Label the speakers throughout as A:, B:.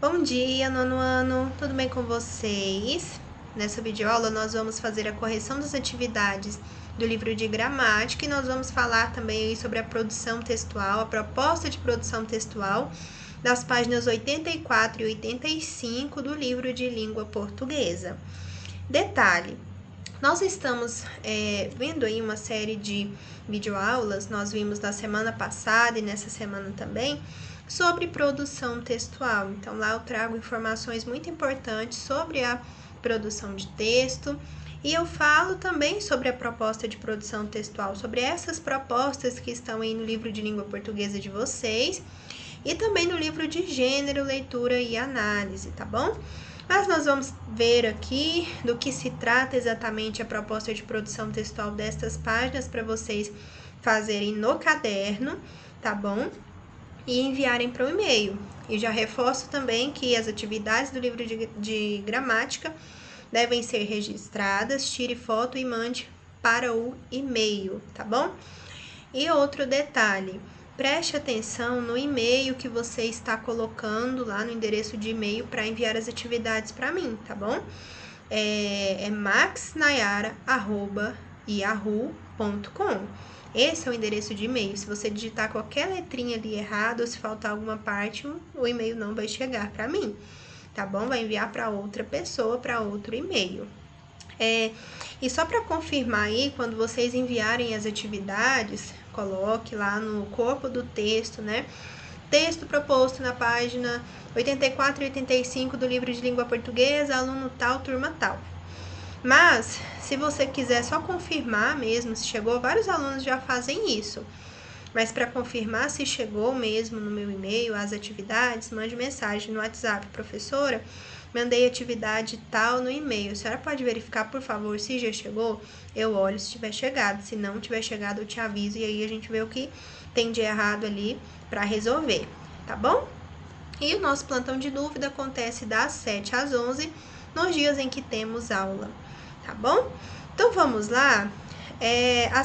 A: Bom dia, nono ano, tudo bem com vocês? Nessa videoaula nós vamos fazer a correção das atividades do livro de gramática e nós vamos falar também sobre a produção textual, a proposta de produção textual das páginas 84 e 85 do livro de língua portuguesa. Detalhe, nós estamos vendo aí uma série de videoaulas, nós vimos na semana passada e nessa semana também, sobre produção textual. Então, lá eu trago informações muito importantes sobre a produção de texto e eu falo também sobre a proposta de produção textual, sobre essas propostas que estão aí no livro de língua portuguesa de vocês e também no livro de gênero, leitura e análise, tá bom? Mas nós vamos ver aqui do que se trata exatamente a proposta de produção textual destas páginas para vocês fazerem no caderno, tá bom? E enviarem para o e-mail. E já reforço também que as atividades do livro de gramática devem ser registradas, tire foto e mande para o e-mail, tá bom? E outro detalhe, preste atenção no e-mail que você está colocando lá no endereço de e-mail para enviar as atividades para mim, tá bom? É maxnayara@yahoo.com. Esse é o endereço de e-mail. Se você digitar qualquer letrinha ali errado ou se faltar alguma parte, o e-mail não vai chegar para mim, tá bom? Vai enviar para outra pessoa, para outro e-mail. E só para confirmar aí, quando vocês enviarem as atividades, coloque lá no corpo do texto, né? Texto proposto na página 84 e 85 do livro de língua portuguesa, aluno tal, turma tal. Mas, se você quiser só confirmar mesmo se chegou, vários alunos já fazem isso. Mas para confirmar se chegou mesmo no meu e-mail as atividades, mande mensagem no WhatsApp, professora, mandei atividade tal no e-mail. A senhora pode verificar, por favor, se já chegou? Eu olho se tiver chegado. Se não tiver chegado, eu te aviso e aí a gente vê o que tem de errado ali para resolver, tá bom? E o nosso plantão de dúvida acontece das 7 às 11, nos dias em que temos aula, tá bom? Então, vamos lá. A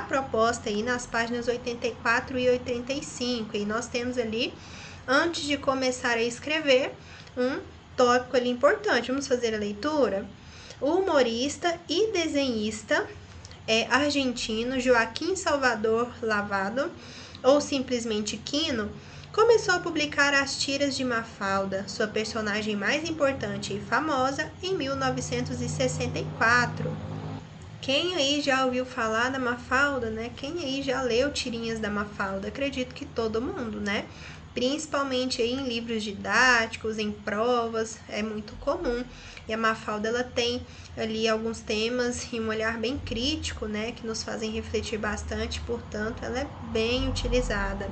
A: proposta aí nas páginas 84 e 85, e nós temos ali, antes de começar a escrever, um tópico ali importante. Vamos fazer a leitura? O humorista e desenhista argentino Joaquim Salvador Lavado, ou simplesmente Quino, começou a publicar as tiras de Mafalda, sua personagem mais importante e famosa, em 1964. Quem aí já ouviu falar da Mafalda, né? Quem aí já leu tirinhas da Mafalda? Acredito que todo mundo, né? Principalmente aí em livros didáticos, em provas, é muito comum. E a Mafalda, ela tem ali alguns temas e um olhar bem crítico, né? Que nos fazem refletir bastante, portanto, ela é bem utilizada.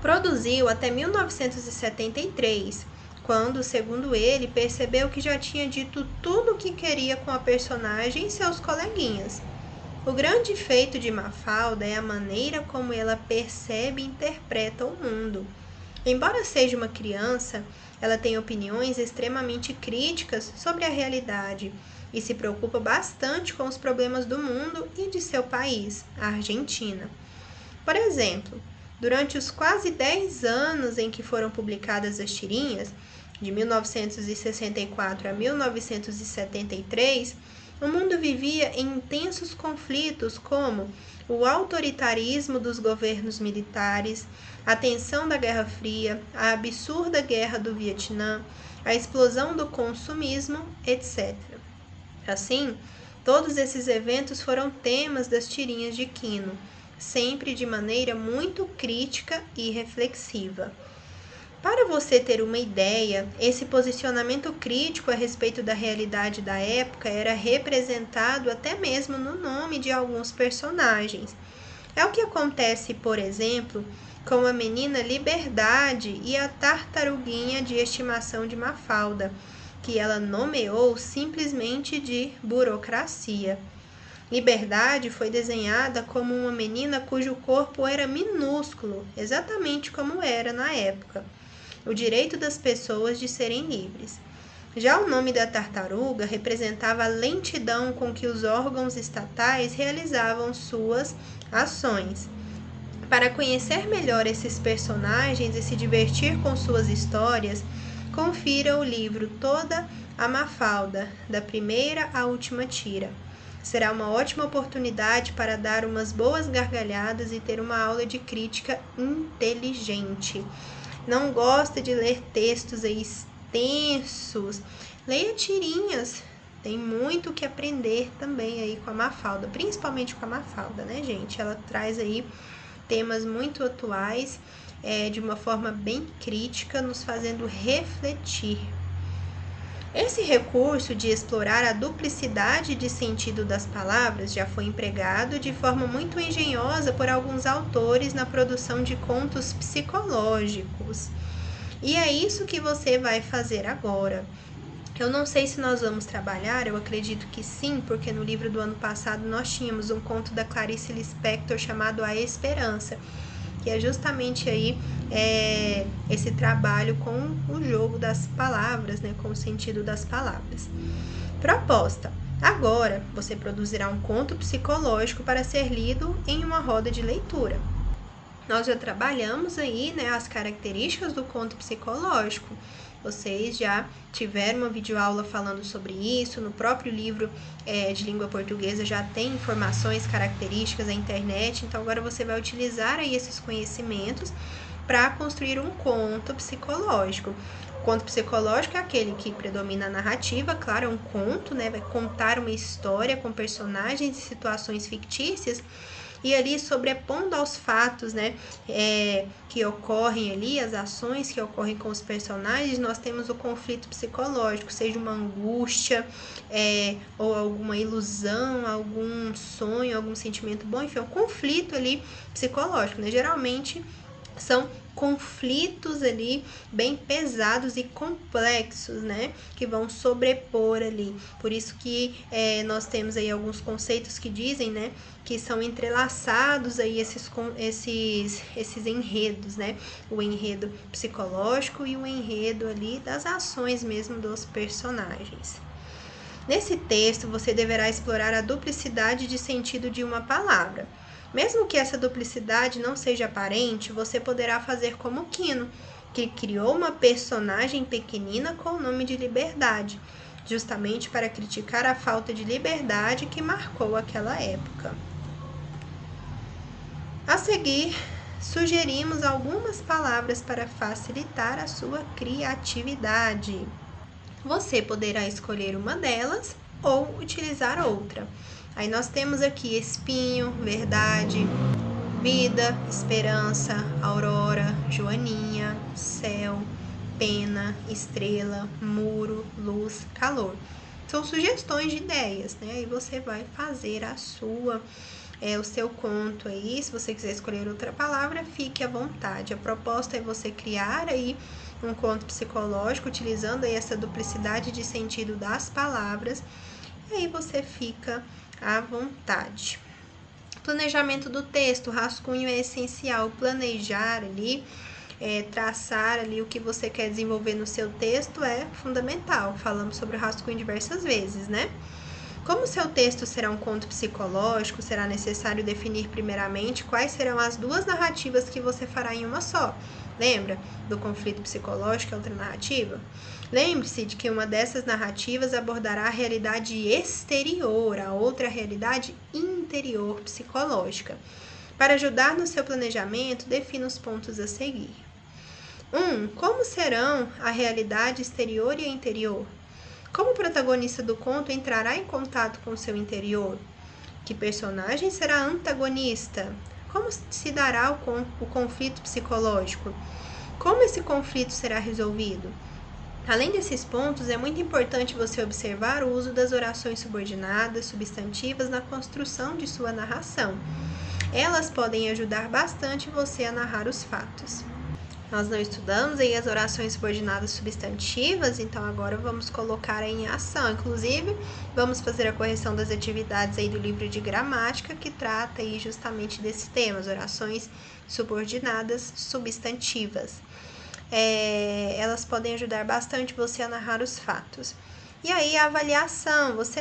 A: Produziu até 1973, quando, segundo ele, percebeu que já tinha dito tudo o que queria com a personagem e seus coleguinhas. O grande feito de Mafalda é a maneira como ela percebe e interpreta o mundo. Embora seja uma criança, ela tem opiniões extremamente críticas sobre a realidade e se preocupa bastante com os problemas do mundo e de seu país, a Argentina. Por exemplo, durante os quase 10 anos em que foram publicadas as tirinhas, de 1964 a 1973, o mundo vivia em intensos conflitos como o autoritarismo dos governos militares, a tensão da Guerra Fria, a absurda Guerra do Vietnã, a explosão do consumismo, etc. Assim, todos esses eventos foram temas das tirinhas de Quino, sempre de maneira muito crítica e reflexiva. Para você ter uma ideia, esse posicionamento crítico a respeito da realidade da época era representado até mesmo no nome de alguns personagens. É o que acontece, por exemplo, com a menina Liberdade e a tartaruguinha de estimação de Mafalda, que ela nomeou simplesmente de burocracia. Liberdade foi desenhada como uma menina cujo corpo era minúsculo, exatamente como era na época. O direito das pessoas de serem livres. Já o nome da tartaruga representava a lentidão com que os órgãos estatais realizavam suas ações. Para conhecer melhor esses personagens e se divertir com suas histórias, confira o livro Toda a Mafalda, da primeira à última tira. Será uma ótima oportunidade para dar umas boas gargalhadas e ter uma aula de crítica inteligente. Não gosta de ler textos aí extensos? Leia tirinhas. Tem muito o que aprender também aí com a Mafalda, principalmente com a Mafalda, né, gente? Ela traz aí temas muito atuais, de uma forma bem crítica, nos fazendo refletir. Esse recurso de explorar a duplicidade de sentido das palavras já foi empregado de forma muito engenhosa por alguns autores na produção de contos psicológicos. E é isso que você vai fazer agora. Eu não sei se nós vamos trabalhar, eu acredito que sim, porque no livro do ano passado nós tínhamos um conto da Clarice Lispector chamado A Esperança, que é justamente aí esse trabalho com o jogo das palavras, né, com o sentido das palavras. Proposta: agora você produzirá um conto psicológico para ser lido em uma roda de leitura. Nós já trabalhamos aí, né, as características do conto psicológico. Vocês já tiveram uma videoaula falando sobre isso, no próprio livro de língua portuguesa já tem informações, características da internet, então agora você vai utilizar aí esses conhecimentos para construir um conto psicológico. O conto psicológico é aquele que predomina a narrativa, claro, é um conto, né, vai contar uma história com personagens e situações fictícias, e ali sobrepondo aos fatos, né, que ocorrem ali, as ações que ocorrem com os personagens, nós temos o conflito psicológico, seja uma angústia, ou alguma ilusão, algum sonho, algum sentimento bom, enfim, um conflito ali psicológico, né, geralmente são conflitos ali bem pesados e complexos, né, que vão sobrepor ali. Por isso que nós temos aí alguns conceitos que dizem, né, que são entrelaçados aí esses enredos, né, o enredo psicológico e o enredo ali das ações mesmo dos personagens. Nesse texto, você deverá explorar a duplicidade de sentido de uma palavra. Mesmo que essa duplicidade não seja aparente, você poderá fazer como Quino, que criou uma personagem pequenina com o nome de Liberdade, justamente para criticar a falta de liberdade que marcou aquela época. A seguir, sugerimos algumas palavras para facilitar a sua criatividade. Você poderá escolher uma delas ou utilizar outra. Aí nós temos aqui espinho, verdade, vida, esperança, aurora, joaninha, céu, pena, estrela, muro, luz, calor. São sugestões de ideias, né? E você vai fazer o seu conto aí. Se você quiser escolher outra palavra, fique à vontade. A proposta é você criar aí um conto psicológico utilizando aí essa duplicidade de sentido das palavras, e aí você fica à vontade. Planejamento do texto, rascunho é essencial. Planejar ali, traçar ali o que você quer desenvolver no seu texto é fundamental. Falamos sobre o rascunho diversas vezes, né? Como seu texto será um conto psicológico, será necessário definir primeiramente quais serão as duas narrativas que você fará em uma só. Lembra do conflito psicológico e outra narrativa? Lembre-se de que uma dessas narrativas abordará a realidade exterior, a outra a realidade interior psicológica. Para ajudar no seu planejamento, defina os pontos a seguir. 1. Como serão a realidade exterior e a interior? Como o protagonista do conto entrará em contato com seu interior? Que personagem será antagonista? Como se dará o conflito psicológico? Como esse conflito será resolvido? Além desses pontos, é muito importante você observar o uso das orações subordinadas, substantivas na construção de sua narração. Elas podem ajudar bastante você a narrar os fatos. Nós não estudamos aí as orações subordinadas substantivas, então agora vamos colocar em ação. Inclusive, vamos fazer a correção das atividades aí do livro de gramática, que trata aí justamente desse tema, as orações subordinadas substantivas. Elas podem ajudar bastante você a narrar os fatos. E aí, a avaliação, você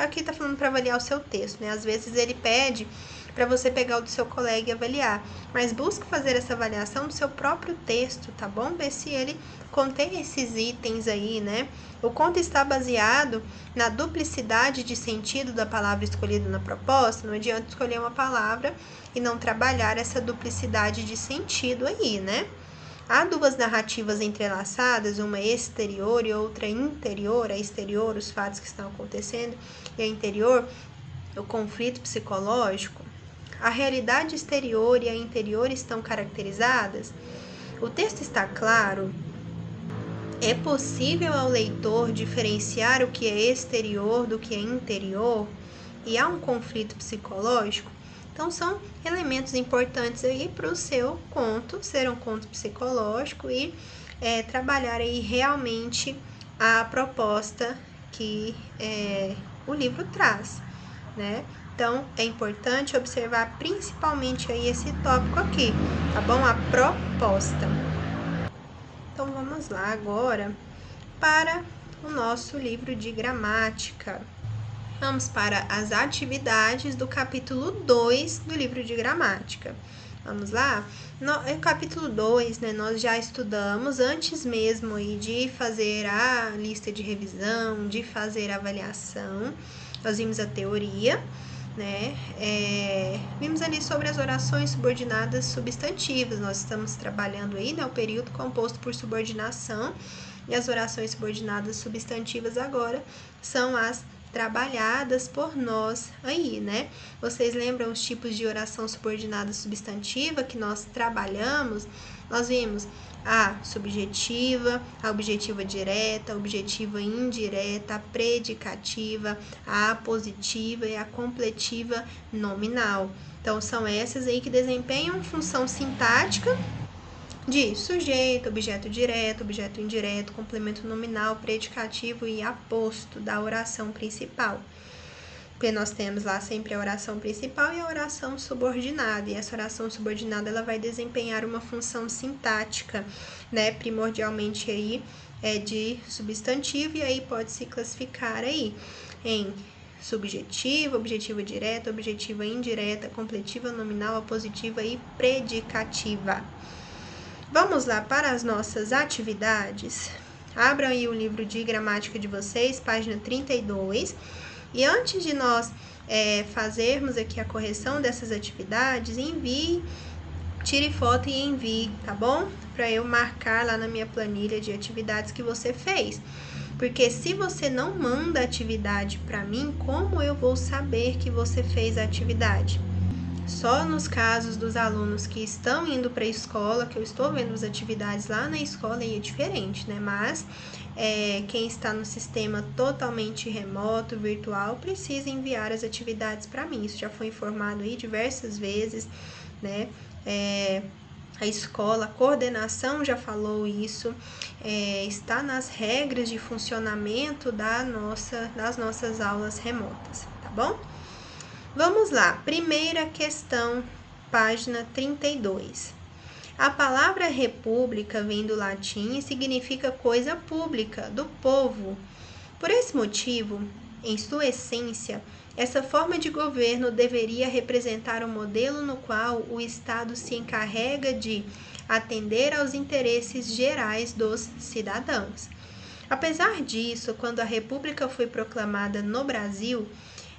A: aqui está falando para avaliar o seu texto, né? Às vezes ele pede para você pegar o do seu colega e avaliar. Mas busque fazer essa avaliação do seu próprio texto, tá bom? Ver se ele contém esses itens aí, né? O conto está baseado na duplicidade de sentido da palavra escolhida na proposta. Não adianta escolher uma palavra e não trabalhar essa duplicidade de sentido aí, né? Há duas narrativas entrelaçadas, uma exterior e outra interior. A exterior, os fatos que estão acontecendo, e a interior, o conflito psicológico. A realidade exterior e a interior estão caracterizadas? O texto está claro? É possível ao leitor diferenciar o que é exterior do que é interior? E há um conflito psicológico? Então, são elementos importantes aí para o seu conto ser um conto psicológico e trabalhar aí realmente a proposta que o livro traz, né? Então, é importante observar principalmente aí esse tópico aqui, tá bom? A proposta. Então, vamos lá agora para o nosso livro de gramática. Vamos para as atividades do capítulo 2 do livro de gramática. Vamos lá? No capítulo 2, né, nós já estudamos antes mesmo de fazer a lista de revisão, de fazer a avaliação. Nós vimos a teoria, né? Vimos ali sobre as orações subordinadas substantivas. Nós estamos trabalhando aí, né, o período composto por subordinação, e as orações subordinadas substantivas agora são as trabalhadas por nós aí, né? Vocês lembram os tipos de oração subordinada substantiva que nós trabalhamos? Nós vimos a subjetiva, a objetiva direta, a objetiva indireta, a predicativa, a apositiva e a completiva nominal. Então, são essas aí que desempenham função sintática de sujeito, objeto direto, objeto indireto, complemento nominal, predicativo e aposto da oração principal. Porque nós temos lá sempre a oração principal e a oração subordinada. E essa oração subordinada ela vai desempenhar uma função sintática, né? Primordialmente aí de substantivo, e aí pode se classificar aí em subjetiva, objetiva direta, objetiva indireta, completiva nominal, apositiva e predicativa. Vamos lá para as nossas atividades. Abram aí o livro de gramática de vocês, página 32. E antes de nós fazermos aqui a correção dessas atividades, envie, tire foto e envie, tá bom? Para eu marcar lá na minha planilha de atividades que você fez. Porque se você não manda atividade para mim, como eu vou saber que você fez a atividade? Só nos casos dos alunos que estão indo para a escola, que eu estou vendo as atividades lá na escola e é diferente, né? Mas quem está no sistema totalmente remoto, virtual, precisa enviar as atividades para mim. Isso já foi informado aí diversas vezes, né? A escola, a coordenação já falou isso, está nas regras de funcionamento das nossas aulas remotas, tá bom? Vamos lá, primeira questão, página 32. A palavra república vem do latim e significa coisa pública, do povo. Por esse motivo, em sua essência, essa forma de governo deveria representar um modelo no qual o Estado se encarrega de atender aos interesses gerais dos cidadãos. Apesar disso, quando a República foi proclamada no Brasil,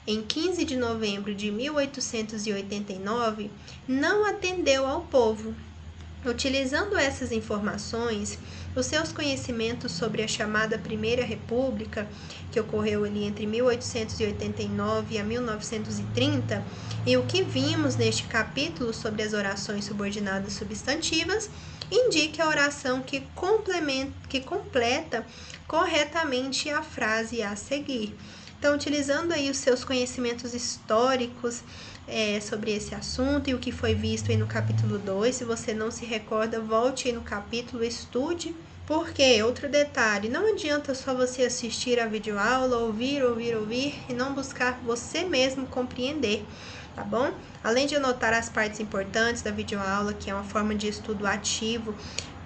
A: em 15 de novembro de 1889, não atendeu ao povo. Utilizando essas informações, os seus conhecimentos sobre a chamada Primeira República, que ocorreu ali entre 1889 a 1930, e o que vimos neste capítulo sobre as orações subordinadas substantivas, indique a oração que completa corretamente a frase a seguir. Então, utilizando aí os seus conhecimentos históricos sobre esse assunto e o que foi visto aí no capítulo 2, se você não se recorda, volte aí no capítulo, estude. Porque, outro detalhe, não adianta só você assistir a videoaula, ouvir e não buscar você mesmo compreender, tá bom? Além de anotar as partes importantes da videoaula, que é uma forma de estudo ativo,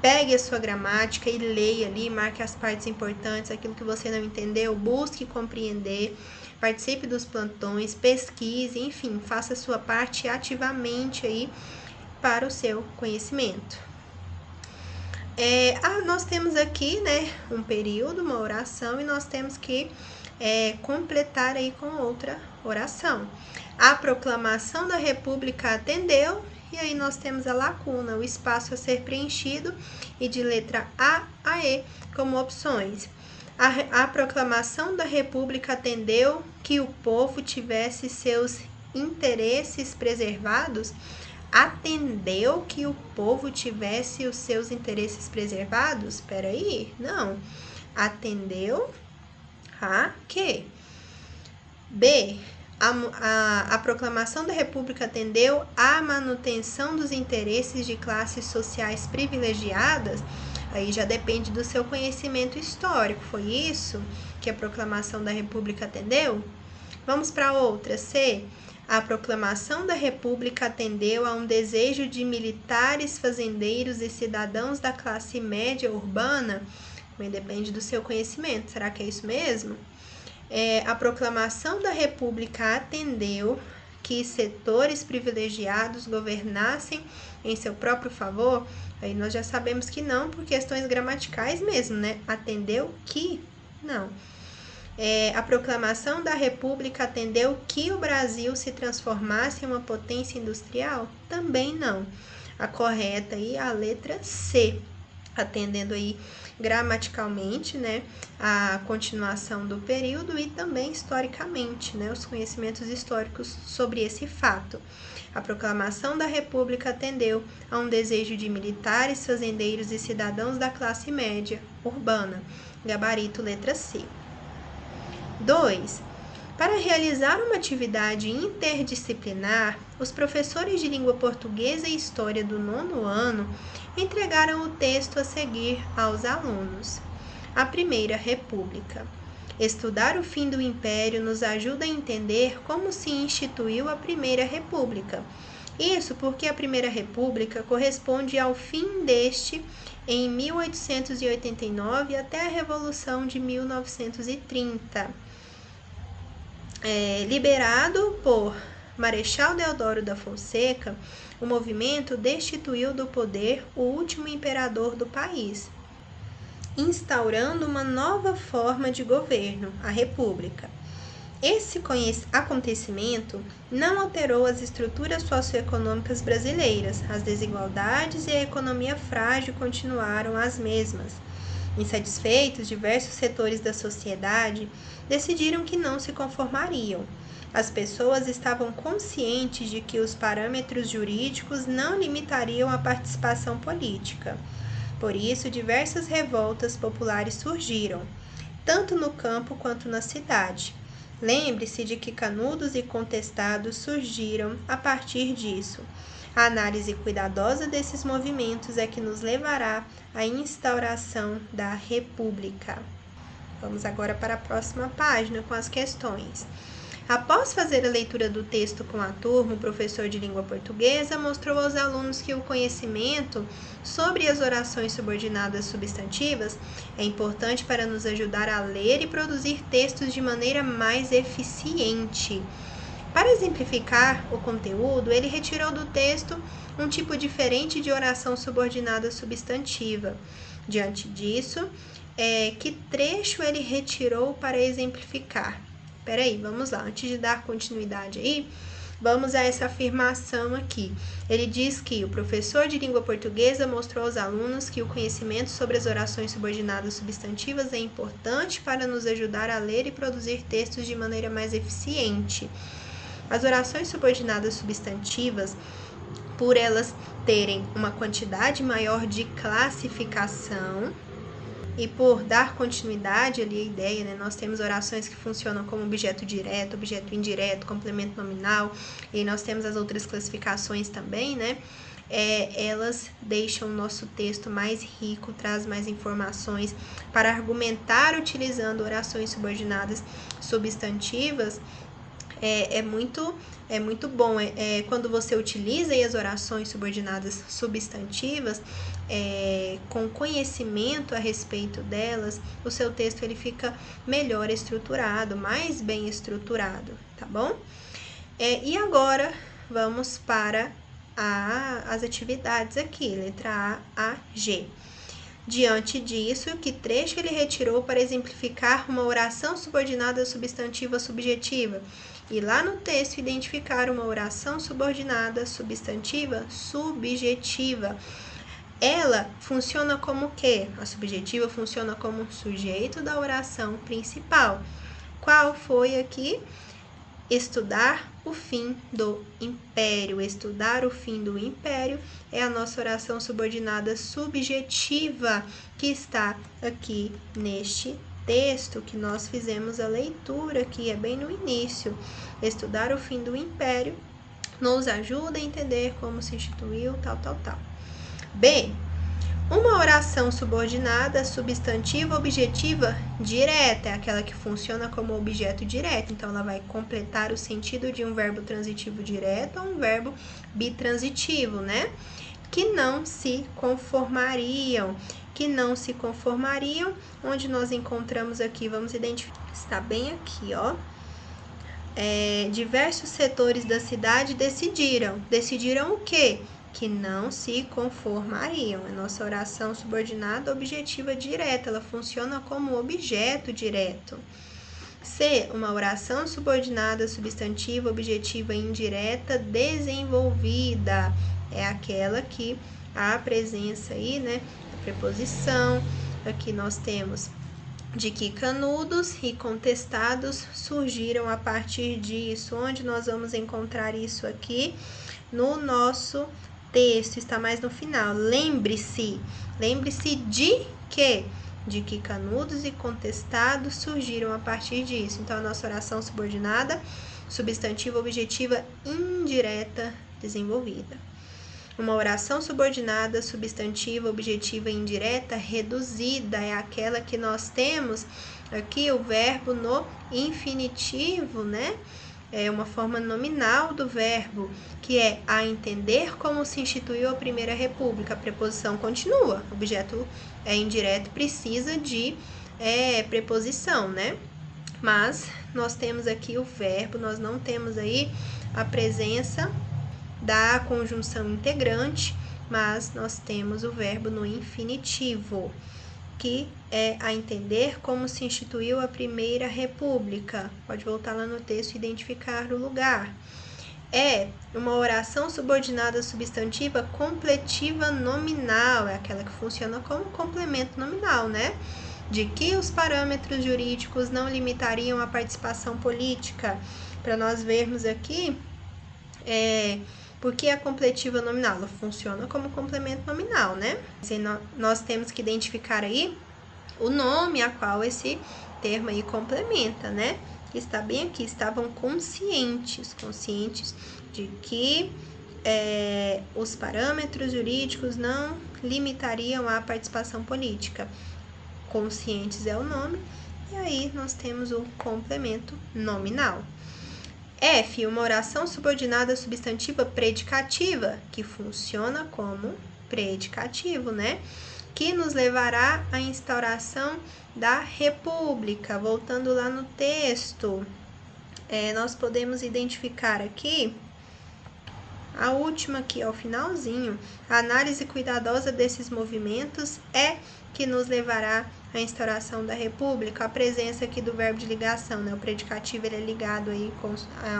A: Pegue a sua gramática e leia ali, marque as partes importantes, aquilo que você não entendeu, busque compreender, participe dos plantões, pesquise, enfim, faça a sua parte ativamente aí para o seu conhecimento. Nós temos aqui, né, um período, uma oração, e nós temos que completar aí com outra oração. A proclamação da República atendeu, e aí nós temos a lacuna, o espaço a ser preenchido, e de letra A a E como opções. A proclamação da República atendeu que o povo tivesse seus interesses preservados. Atendeu que o povo tivesse os seus interesses preservados? Espera aí, não. Atendeu a quê? B. A proclamação da República atendeu à manutenção dos interesses de classes sociais privilegiadas? Aí já depende do seu conhecimento histórico. Foi isso que a proclamação da República atendeu? Vamos para outra. C. A proclamação da República atendeu a um desejo de militares, fazendeiros e cidadãos da classe média urbana? Também depende do seu conhecimento. Será que é isso mesmo? A proclamação da República atendeu que setores privilegiados governassem em seu próprio favor? Aí nós já sabemos que não, por questões gramaticais mesmo, né? Atendeu que? Não. A proclamação da República atendeu que o Brasil se transformasse em uma potência industrial? Também não. A correta aí é a letra C, atendendo aí gramaticalmente, né, a continuação do período e também historicamente, né, os conhecimentos históricos sobre esse fato. A proclamação da República atendeu a um desejo de militares, fazendeiros e cidadãos da classe média urbana. Gabarito letra C. 2. Para realizar uma atividade interdisciplinar, os professores de língua portuguesa e história do 9º ano entregaram o texto a seguir aos alunos. A Primeira República. Estudar o fim do Império nos ajuda a entender como se instituiu a Primeira República. Isso porque a Primeira República corresponde ao fim deste em 1889 até a Revolução de 1930. Liberado por Marechal Deodoro da Fonseca, o movimento destituiu do poder o último imperador do país, instaurando uma nova forma de governo, a República. Esse acontecimento não alterou as estruturas socioeconômicas brasileiras, as desigualdades e a economia frágil continuaram as mesmas. Insatisfeitos, diversos setores da sociedade decidiram que não se conformariam. As pessoas estavam conscientes de que os parâmetros jurídicos não limitariam a participação política. Por isso, diversas revoltas populares surgiram, tanto no campo quanto na cidade. Lembre-se de que canudos e contestados surgiram a partir disso. A análise cuidadosa desses movimentos é que nos levará à instauração da República. Vamos agora para a próxima página com as questões. Após fazer a leitura do texto com a turma, o professor de língua portuguesa mostrou aos alunos que o conhecimento sobre as orações subordinadas substantivas é importante para nos ajudar a ler e produzir textos de maneira mais eficiente. Para exemplificar o conteúdo, ele retirou do texto um tipo diferente de oração subordinada substantiva. Diante disso, que trecho ele retirou para exemplificar? Peraí, vamos lá, antes de dar continuidade aí, vamos a essa afirmação aqui. Ele diz que o professor de língua portuguesa mostrou aos alunos que o conhecimento sobre as orações subordinadas substantivas é importante para nos ajudar a ler e produzir textos de maneira mais eficiente. As orações subordinadas substantivas, por elas terem uma quantidade maior de classificação, e por dar continuidade ali à ideia, né, nós temos orações que funcionam como objeto direto, objeto indireto, complemento nominal, e nós temos as outras classificações também, né? Elas deixam o nosso texto mais rico, traz mais informações para argumentar utilizando orações subordinadas substantivas. é muito bom. Quando você utiliza aí as orações subordinadas substantivas, com conhecimento a respeito delas, o seu texto ele fica melhor estruturado, mais bem estruturado, tá bom? E agora vamos para as atividades aqui, letra A, G. Diante disso, que trecho ele retirou para exemplificar uma oração subordinada substantiva subjetiva? E lá no texto, identificar uma oração subordinada substantiva subjetiva. Ela funciona como o quê? A subjetiva funciona como um sujeito da oração principal. Qual foi aqui? Estudar o fim do império. Estudar o fim do império é a nossa oração subordinada subjetiva que está aqui neste texto que nós fizemos a leitura, que é bem no início. Estudar o fim do império nos ajuda a entender como se instituiu tal. B. Uma oração subordinada, substantiva, objetiva, direta, é aquela que funciona como objeto direto. Então, ela vai completar o sentido de um verbo transitivo direto a um verbo bitransitivo, né? Que não se conformariam. Onde nós encontramos aqui, vamos identificar, está bem aqui, ó. Diversos setores da cidade decidiram o quê? Que não se conformariam. É nossa oração subordinada objetiva direta, ela funciona como objeto direto. C. Uma oração subordinada substantiva objetiva indireta desenvolvida. É aquela que há a presença aí, né, a preposição. Aqui nós temos de que canudos e contestados surgiram a partir disso. Onde nós vamos encontrar isso aqui? No nosso texto, está mais no final. Lembre-se de quê? De que canudos e contestados surgiram a partir disso. Então, a nossa oração subordinada, substantiva objetiva indireta desenvolvida. Uma oração subordinada, substantiva, objetiva indireta reduzida é aquela que nós temos aqui o verbo no infinitivo, né? É uma forma nominal do verbo, que é a entender como se instituiu a Primeira República. A preposição continua, o objeto indireto precisa de preposição, né? Mas nós temos aqui o verbo, nós não temos aí a presença da conjunção integrante, mas nós temos o verbo no infinitivo, que é a entender como se instituiu a Primeira República. Pode voltar lá no texto e identificar o lugar. É uma oração subordinada substantiva completiva nominal, é aquela que funciona como complemento nominal, né? De que os parâmetros jurídicos não limitariam a participação política. Para nós vermos aqui, porque a completiva nominal ela funciona como complemento nominal, né? Nós temos que identificar aí o nome a qual esse termo aí complementa, né? Está bem aqui, estavam conscientes de que os parâmetros jurídicos não limitariam a participação política. Conscientes é o nome, e aí nós temos o complemento nominal. F, uma oração subordinada substantiva predicativa, que funciona como predicativo, né? Que nos levará à instauração da República. Voltando lá no texto, nós podemos identificar aqui a última aqui, ao finalzinho. A análise cuidadosa desses movimentos é que nos levará à instauração da República. A presença aqui do verbo de ligação, né? O predicativo ele é ligado aí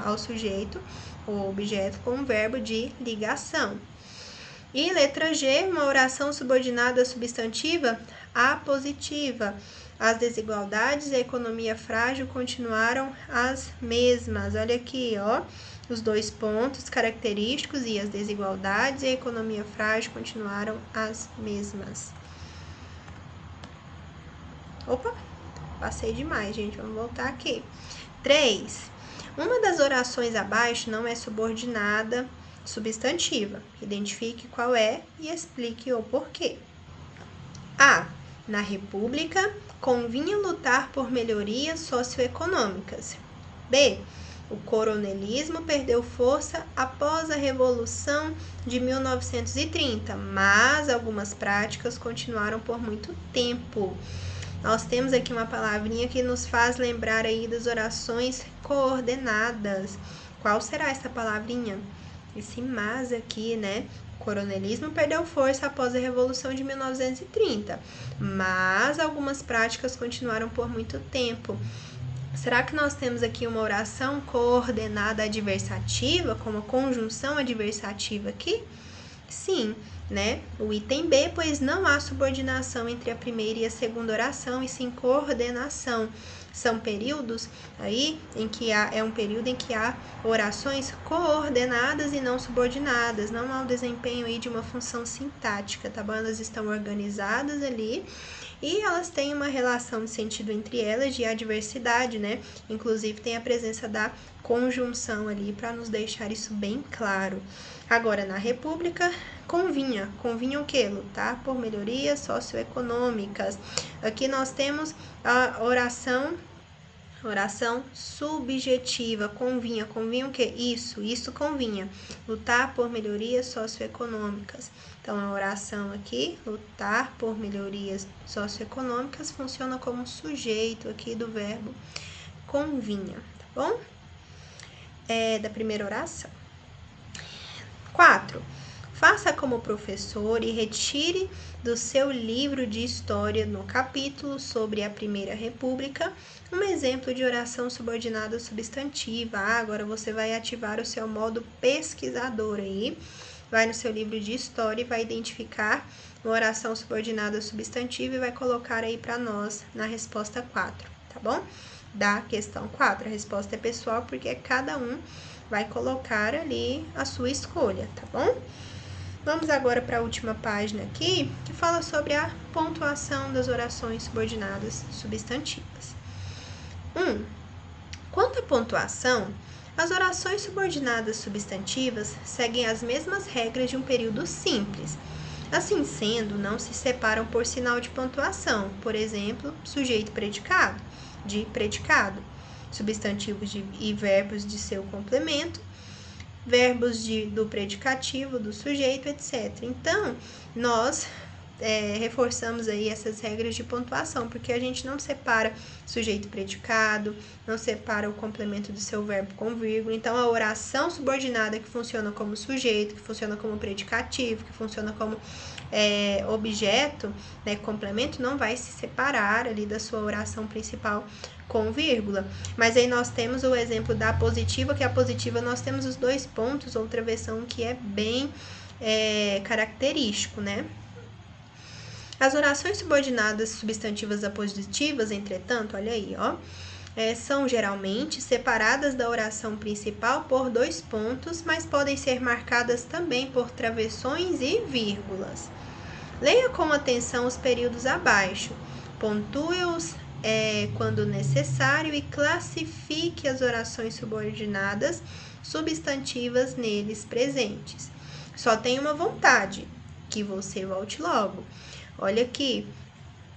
A: ao sujeito, o objeto, com o verbo de ligação. E letra G, uma oração subordinada substantiva apositiva. As desigualdades e a economia frágil continuaram as mesmas. Olha aqui, ó, os dois pontos característicos e as desigualdades e a economia frágil continuaram as mesmas. Opa, passei demais, gente, vamos voltar aqui. 3. Uma das orações abaixo não é subordinada substantiva. Identifique qual é e explique o porquê. A. Na República, convinha lutar por melhorias socioeconômicas. B. O coronelismo perdeu força após a Revolução de 1930, mas algumas práticas continuaram por muito tempo. Nós temos aqui uma palavrinha que nos faz lembrar aí das orações coordenadas. Qual será essa palavrinha? Esse mas aqui, né? O coronelismo perdeu força após a Revolução de 1930, mas algumas práticas continuaram por muito tempo. Será que nós temos aqui uma oração coordenada adversativa, como a conjunção adversativa aqui? Sim, né? O item B, pois não há subordinação entre a primeira e a segunda oração, e sim coordenação. São períodos aí em que é um período em que há orações coordenadas e não subordinadas. Não há o desempenho aí de uma função sintática, tá bom? Elas estão organizadas ali e elas têm uma relação de sentido entre elas de adversidade, né? Inclusive tem a presença da conjunção ali para nos deixar isso bem claro. Agora, na República, convinha o quê? Lutar por melhorias socioeconômicas. Aqui nós temos a oração subjetiva, convinha o quê? Isso convinha, lutar por melhorias socioeconômicas. Então, a oração aqui, lutar por melhorias socioeconômicas, funciona como sujeito aqui do verbo convinha, tá bom? Da primeira oração. 4. Faça como professor e retire do seu livro de história, no capítulo sobre a Primeira República, um exemplo de oração subordinada substantiva. Agora você vai ativar o seu modo pesquisador aí. Vai no seu livro de história e vai identificar uma oração subordinada substantiva e vai colocar aí para nós na resposta 4, tá bom? Da questão 4. A resposta é pessoal porque cada um vai colocar ali a sua escolha, tá bom? Vamos agora para a última página aqui, que fala sobre a pontuação das orações subordinadas substantivas. 1. Quanto à pontuação, as orações subordinadas substantivas seguem as mesmas regras de um período simples. Assim sendo, não se separam por sinal de pontuação, por exemplo, sujeito-predicado, de predicado, substantivos e verbos de seu complemento, verbos do predicativo, do sujeito, etc. Então, nós reforçamos aí essas regras de pontuação, porque a gente não separa sujeito-predicado, não separa o complemento do seu verbo com vírgula. Então, a oração subordinada que funciona como sujeito, que funciona como predicativo, que funciona como objeto, né, complemento, não vai se separar ali da sua oração principal com vírgula. Mas aí nós temos o exemplo da positiva, que a positiva nós temos os dois pontos, ou travessão, que é bem característico, né? As orações subordinadas substantivas apositivas, entretanto, olha aí, ó, são geralmente separadas da oração principal por dois pontos, mas podem ser marcadas também por travessões e vírgulas. Leia com atenção os períodos abaixo, pontue-os quando necessário e classifique as orações subordinadas substantivas neles presentes. Só tem uma vontade, que você volte logo. Olha aqui,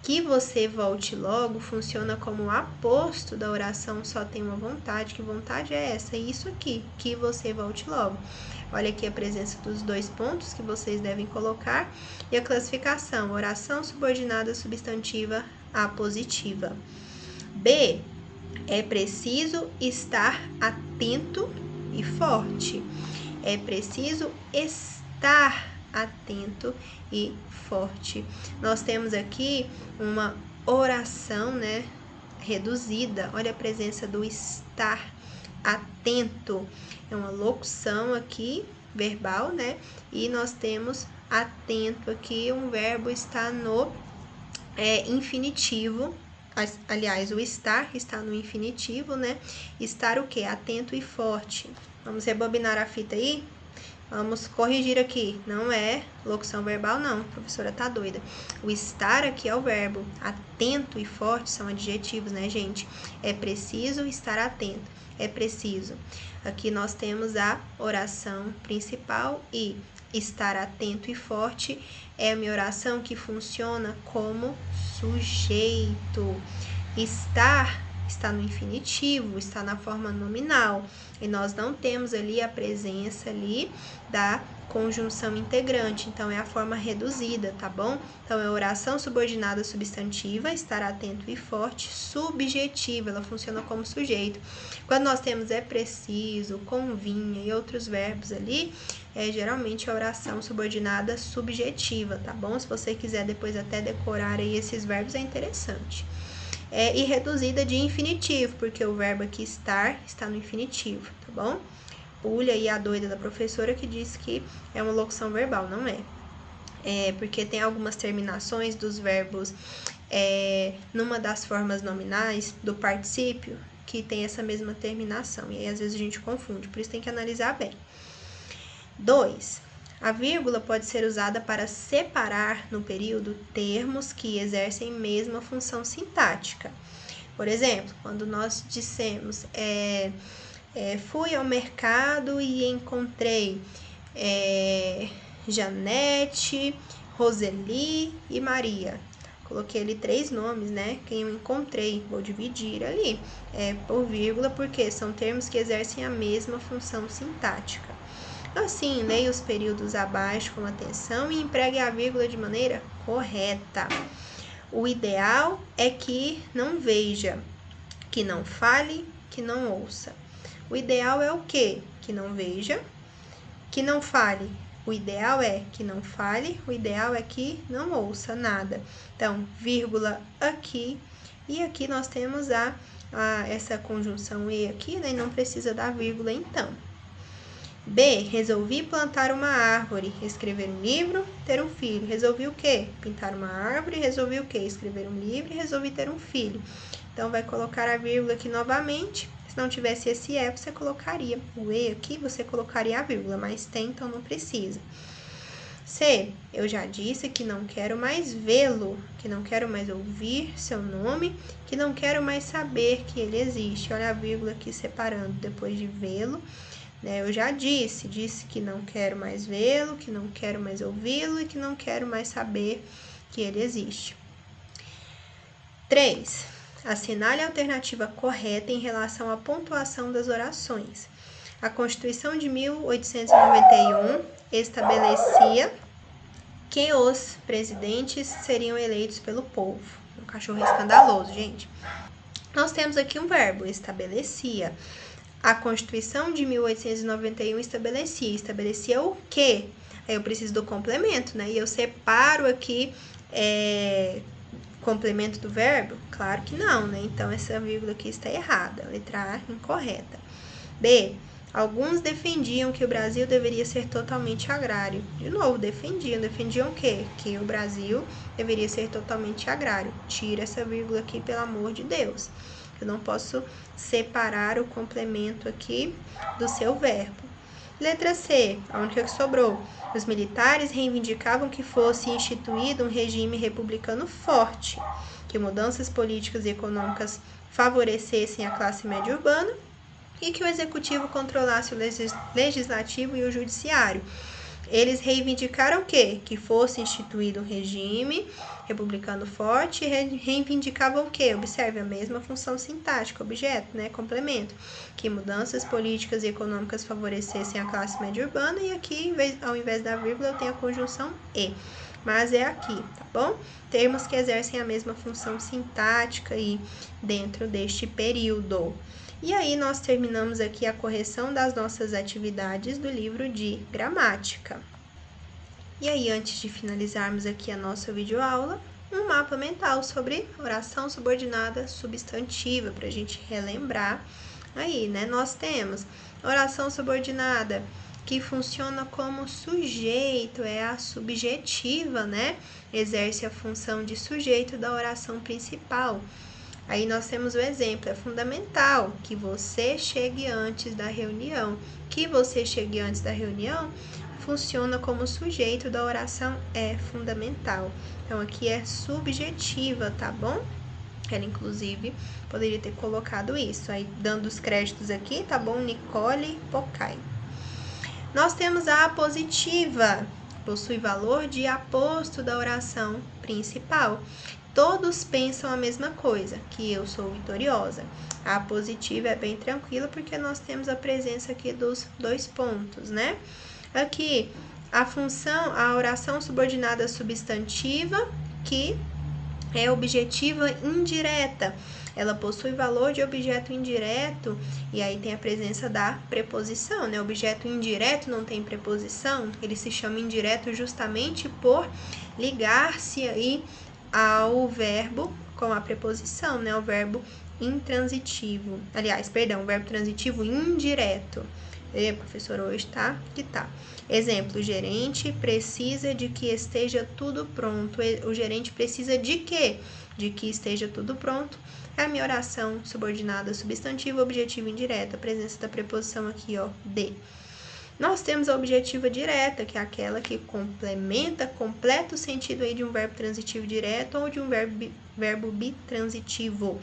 A: que você volte logo funciona como aposto da oração só tem uma vontade. Que vontade é essa? Isso aqui, que você volte logo. Olha aqui a presença dos dois pontos que vocês devem colocar e a classificação, oração subordinada substantiva apositiva. B, é preciso estar atento e forte. É preciso estar atento e forte. Nós temos aqui uma oração, né, reduzida. Olha a presença do estar atento. É uma locução aqui, verbal, né? E nós temos atento aqui, um verbo está no infinitivo. Aliás, o estar está no infinitivo, né? Estar o quê? Atento e forte. Vamos rebobinar a fita aí? Vamos corrigir aqui, não é locução verbal não, a professora tá doida. O estar aqui é o verbo, atento e forte são adjetivos, né, gente? É preciso estar atento, é preciso. Aqui nós temos a oração principal e estar atento e forte é uma oração que funciona como sujeito. Estar está no infinitivo, está na forma nominal, e nós não temos ali a presença ali da conjunção integrante, então é a forma reduzida, tá bom? Então é oração subordinada substantiva, estar atento e forte, subjetiva, ela funciona como sujeito. Quando nós temos é preciso, convinha e outros verbos ali, geralmente a oração subordinada subjetiva, tá bom? Se você quiser depois até decorar aí esses verbos, é interessante. E reduzida de infinitivo, porque o verbo aqui estar está no infinitivo, tá bom? Pulha e a doida da professora que disse que é uma locução verbal, não é. Porque tem algumas terminações dos verbos numa das formas nominais do particípio que tem essa mesma terminação, e aí às vezes a gente confunde, por isso tem que analisar bem. 2. A vírgula pode ser usada para separar no período termos que exercem mesma função sintática. Por exemplo, quando nós dissemos fui ao mercado e encontrei Janete, Roseli e Maria. Coloquei ali 3 nomes, né? Quem eu encontrei, vou dividir ali por vírgula, porque são termos que exercem a mesma função sintática. Assim, leia os períodos abaixo com atenção e empregue a vírgula de maneira correta. O ideal é que não veja, que não fale, que não ouça. O ideal é o quê? Que não veja, que não fale. O ideal é que não fale, o ideal é que não ouça nada. Então, vírgula aqui, e aqui nós temos essa conjunção e aqui, né? Não precisa da vírgula então. B. Resolvi plantar uma árvore, escrever um livro, ter um filho. Resolvi o quê? Pintar uma árvore. Resolvi o quê? Escrever um livro. Resolvi ter um filho. Então, vai colocar a vírgula aqui novamente. Se não tivesse esse você colocaria o E aqui, você colocaria a vírgula, mas tem, então não precisa. C. Eu já disse que não quero mais vê-lo, que não quero mais ouvir seu nome, que não quero mais saber que ele existe. Olha a vírgula aqui separando depois de vê-lo. Eu já disse que não quero mais vê-lo, que não quero mais ouvi-lo e que não quero mais saber que ele existe. 3. Assinale a alternativa correta em relação à pontuação das orações. A Constituição de 1891 estabelecia que os presidentes seriam eleitos pelo povo. Um cachorro escandaloso, gente. Nós temos aqui um verbo, estabelecia. A Constituição de 1891 estabelecia o quê? Aí eu preciso do complemento, né? E eu separo aqui complemento do verbo? Claro que não, né? Então, essa vírgula aqui está errada. Letra A, incorreta. B. Alguns defendiam que o Brasil deveria ser totalmente agrário. De novo, defendiam o quê? Que o Brasil deveria ser totalmente agrário. Tira essa vírgula aqui, pelo amor de Deus. Eu não posso separar o complemento aqui do seu verbo. Letra C, a única que sobrou. Os militares reivindicavam que fosse instituído um regime republicano forte, que mudanças políticas e econômicas favorecessem a classe média urbana e que o executivo controlasse o legislativo e o judiciário. Eles reivindicaram o quê? Que fosse instituído um regime republicano forte, e reivindicavam o quê? Observe a mesma função sintática, objeto, né? Complemento. Que mudanças políticas e econômicas favorecessem a classe média urbana, e aqui, ao invés da vírgula, eu tenho a conjunção e. Mas é aqui, tá bom? Termos que exercem a mesma função sintática aí dentro deste período. E aí, nós terminamos aqui a correção das nossas atividades do livro de gramática. E aí, antes de finalizarmos aqui a nossa videoaula, um mapa mental sobre oração subordinada substantiva, para a gente relembrar aí, né? Nós temos oração subordinada, que funciona como sujeito, é a subjetiva, né? Exerce a função de sujeito da oração principal. Aí nós temos o exemplo, é fundamental que você chegue antes da reunião. Que você chegue antes da reunião funciona como sujeito da oração é fundamental. Então, aqui é subjetiva, tá bom? Ela, inclusive, poderia ter colocado isso. Aí, dando os créditos aqui, tá bom? Nicole Pocai. Nós temos a apositiva, possui valor de aposto da oração principal. Todos pensam a mesma coisa, que eu sou vitoriosa. A positiva é bem tranquila porque nós temos a presença aqui dos 2 pontos, né? Aqui, a oração subordinada substantiva, que é objetiva indireta. Ela possui valor de objeto indireto e aí tem a presença da preposição, né? Objeto indireto não tem preposição, ele se chama indireto justamente por ligar-se aí ao verbo com a preposição, né? O verbo intransitivo. Aliás, perdão, o verbo transitivo indireto. Professor, hoje tá que tá. Exemplo, o gerente precisa de que esteja tudo pronto. O gerente precisa de quê? De que esteja tudo pronto. É a minha oração subordinada substantiva, objetiva indireta. A presença da preposição aqui, ó, de. Nós temos a objetiva direta, que é aquela que completa o sentido aí de um verbo transitivo direto ou de um verbo bitransitivo.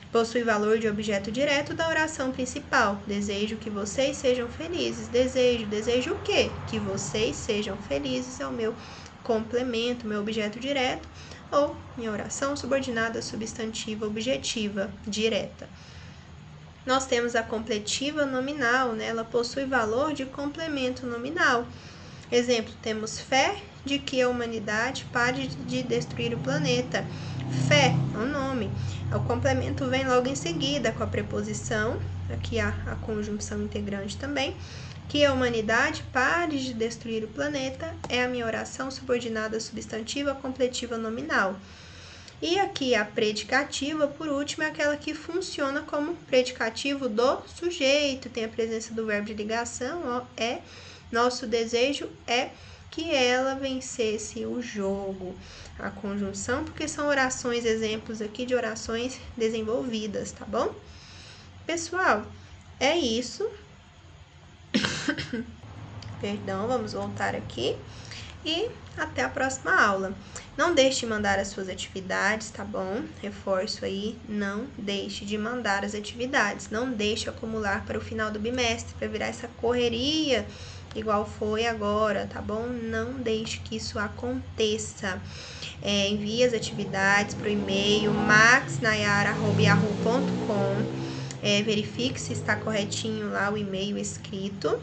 A: Possui valor de objeto direto da oração principal. Desejo que vocês sejam felizes. Desejo o quê? Que vocês sejam felizes é o meu complemento, meu objeto direto, ou minha oração subordinada substantiva objetiva direta. Nós temos a completiva nominal, né? Ela possui valor de complemento nominal. Exemplo, temos fé de que a humanidade pare de destruir o planeta. Fé é o nome. O complemento vem logo em seguida com a preposição, aqui a conjunção integrante também, que a humanidade pare de destruir o planeta é a minha oração subordinada substantiva completiva nominal. E aqui a predicativa, por último, é aquela que funciona como predicativo do sujeito, tem a presença do verbo de ligação, ó, é. Nosso desejo é que ela vencesse o jogo. A conjunção, porque são orações, exemplos aqui de orações desenvolvidas, tá bom? Pessoal, é isso. Perdão, vamos voltar aqui. E até a próxima aula. Não deixe de mandar as suas atividades, tá bom? Reforço aí, não deixe de mandar as atividades. Não deixe acumular para o final do bimestre, para virar essa correria igual foi agora, tá bom? Não deixe que isso aconteça. Envie as atividades para o e-mail maxnayara@yahoo.com. Verifique se está corretinho lá o e-mail escrito.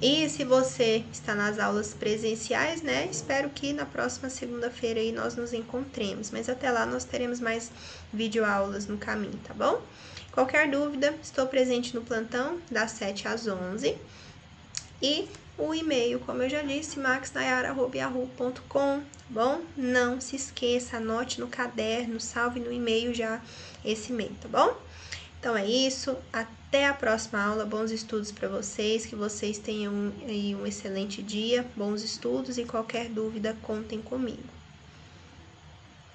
A: E se você está nas aulas presenciais, né? Espero que na próxima segunda-feira aí nós nos encontremos. Mas até lá nós teremos mais videoaulas no caminho, tá bom? Qualquer dúvida, estou presente no plantão das 7 às 11. E o e-mail, como eu já disse, maxnayara@yahoo.com, bom? Não se esqueça, anote no caderno, salve no e-mail já esse e-mail, tá bom? Então é isso, até a próxima aula, bons estudos para vocês, que vocês tenham aí um excelente dia, bons estudos e qualquer dúvida, contem comigo.